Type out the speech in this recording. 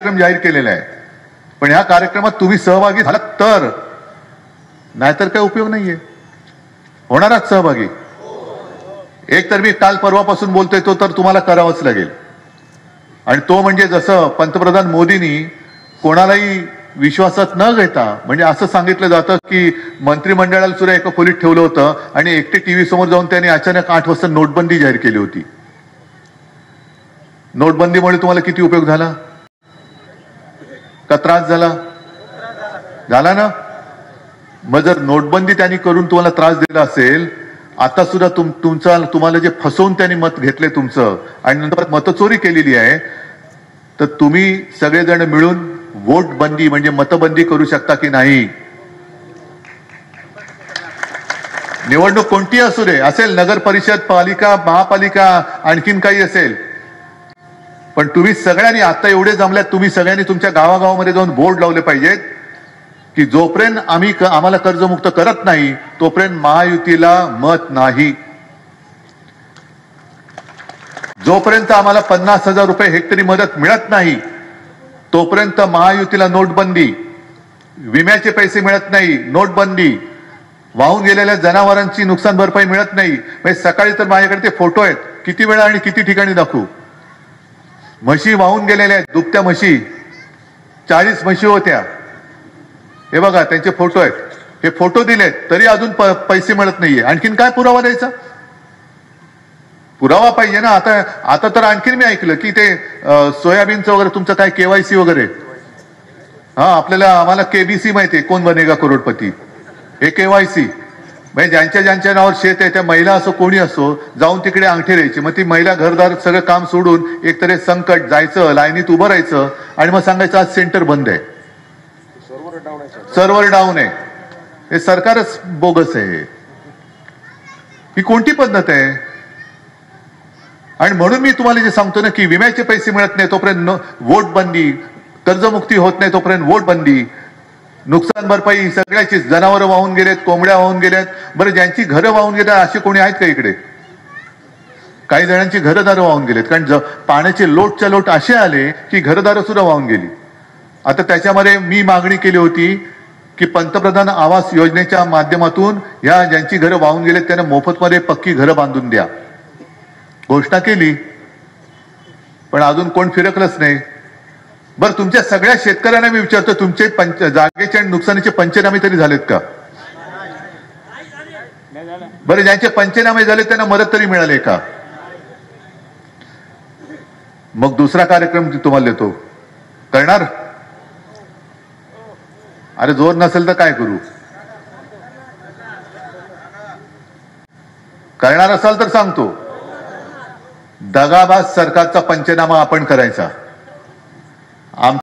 कार्यक्रम जाहीर केलेला आहे, पण ह्या कार्यक्रमात तुम्ही सहभागी झालात तर, नाहीतर काही उपयोग नाहीये. होणारच सहभागी. एक तर मी काल परवापासून बोलतोय तो तर तुम्हाला करावंच लागेल. आणि तो म्हणजे जसं पंतप्रधान मोदींनी कोणालाही विश्वासात न घेता, म्हणजे असं सांगितलं जातं की मंत्रिमंडळाला सुद्धा एका खोलीत ठेवलं होतं आणि एकटे टीव्ही समोर जाऊन त्यांनी अचानक 8 वाजता नोटबंदी जाहीर केली होती. नोटबंदीमुळे तुम्हाला किती उपयोग झाला का त्रास झाला? झाला ना. मग जर नोटबंदी त्यांनी करून तुम्हाला त्रास दिला असेल, आता सुद्धा तुम्हाला जे फसवून त्यांनी मत घेतले तुमचं आणि नंतर मतचोरी केलेली आहे, तर तुम्ही सगळेजण मिळून वोट बंदी म्हणजे मतबंदी करू शकता की नाही? निवडणूक कोणती असू दे, असेल नगर परिषद, पालिका, महापालिका, आणखीन काही असेल, पण तुम्ही सगळ्यांनी आता एवढे जमल्यात, तुम्ही सगळ्यांनी तुमच्या गावागावामध्ये जाऊन बोर्ड लावले पाहिजेत की जोपर्यंत आम्हाला कर्जमुक्त करत नाही तोपर्यंत महायुतीला मत नाही. जोपर्यंत आम्हाला 50,000 रुपये हेक्टरी मदत मिळत नाही तोपर्यंत महायुतीला नोटबंदी, विम्याचे पैसे मिळत नाही नोटबंदी, वाहून गेलेल्या जनावरांची नुकसान भरपाई मिळत नाही. म्हणजे सकाळी तर माझ्याकडे ते फोटो आहेत, किती वेळा आणि किती ठिकाणी दाखवू. म्हशी वाहून गेलेल्या आहेत, दुभत्या म्हशी, 40 म्हशी होत्या. हे बघा त्यांचे फोटो आहेत, हे फोटो दिलेत तरी अजून पैसे मिळत नाहीये. आणखीन काय पुरावा द्यायचा? पुरावा पाहिजे ना. आता तर आणखीन मी ऐकलं की ते सोयाबीनचं वगैरे तुमचं काय केवायसी वगैरे, आम्हाला केबीसी माहितीये, कोण बनेगा करोडपती, हे केवायसी. म्हणजे ज्यांच्या नावावर शेत आहे त्या महिला असो कोणी असो जाऊन तिकडे अंगठी द्यायची. मग ती महिला घरदार सगळं काम सोडून एकतर संकट जायचं, लाईनीत उभं राहायचं आणि मग सांगायचं आज सेंटर बंद आहे, सर्व्हर डाऊन आहे. हे सरकारच बोगस आहे. ही कोणती पद्धत आहे? आणि म्हणून मी तुम्हाला जे सांगतो ना की विम्याचे पैसे मिळत नाही तोपर्यंत वोट बंदी, कर्जमुक्ती होत नाही तोपर्यंत वोट बंदी, नुकसान भरपाई सगळ्याची, जनावरं वाहून गेलेत, कोंबड्या वाहून गेल्यात. बरं, ज्यांची घरं वाहून गेल्यात असे कोणी आहेत का इकडे? काही जणांची घरदारं वाहून गेलेत, कारण पाण्याचे लोटच्या लोट असे आले की घरदारं सुद्धा वाहून गेली. आता त्याच्यामध्ये मी मागणी केली होती की पंतप्रधान आवास योजनेच्या माध्यमातून या ज्यांची घरं वाहून गेलेत त्यांना मोफतमध्ये पक्की घरं बांधून द्या. घोषणा केली, पण अजून कोण फिरकलंच नाही. बरं, तुमच्या सगळ्या शेतकऱ्यांना मी विचारतो, तुमचे जागेचे आणि नुकसानीचे पंचनामे तरी झालेत का? बरं, ज्यांचे पंचनामे झाले त्यांना मदत तरी मिळाली का? मग दुसरा कार्यक्रम तुम्हाला देतो, करणार? अरे जोर नसेल तर काय करू? करणार असाल तर सांगतो, दगाबाज सरकारचा पंचनामा आपण करायचा.